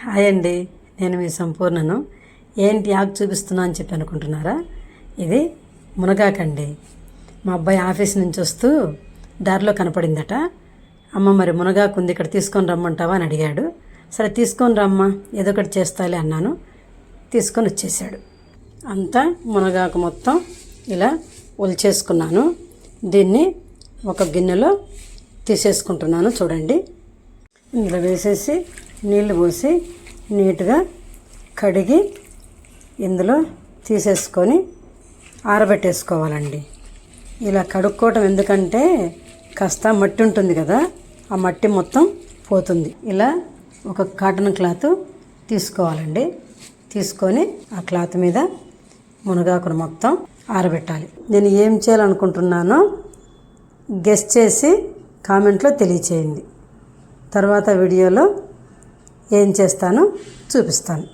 Hi అండి, నేను మీ సంపూర్ణను. ఏంటి ఆకు చూపిస్తున్నా అని చెప్పి అనుకుంటున్నారా? ఇది మునగాకండి. మా అబ్బాయి ఆఫీస్ నుంచి వస్తూ దారిలో కనపడిందట. అమ్మ మరి మునగాకు ఉంది, ఇక్కడ తీసుకొని రమ్మంటావా అని అడిగాడు. సరే తీసుకొని రమ్మా, ఏదో ఒకటి చేస్తాలే అన్నాను. తీసుకొని వచ్చేసాడు. అంతా మునగాకు మొత్తం ఇలా ఒలిచేసుకున్నాను. దీన్ని ఒక గిన్నెలో తీసేసుకుంటున్నాను. చూడండి, ఇందులో వేసేసి నీళ్లు పోసి నీట్గా కడిగి ఇందులో తీసేసుకొని ఆరబెట్టేసుకోవాలండి. ఇలా కడుక్కోవటం ఎందుకంటే కాస్త మట్టి ఉంటుంది కదా, ఆ మట్టి మొత్తం పోతుంది. ఇలా ఒక కాటన్ క్లాత్ తీసుకోవాలండి. తీసుకొని ఆ క్లాత్ మీద మునగాకును మొత్తం ఆరబెట్టాలి. నేను ఏం చేయాలనుకుంటున్నానో గెస్ చేసి కామెంట్లో తెలియచేయండి. తర్వాత వీడియోలో ఏం చేస్తానో చూపిస్తాను.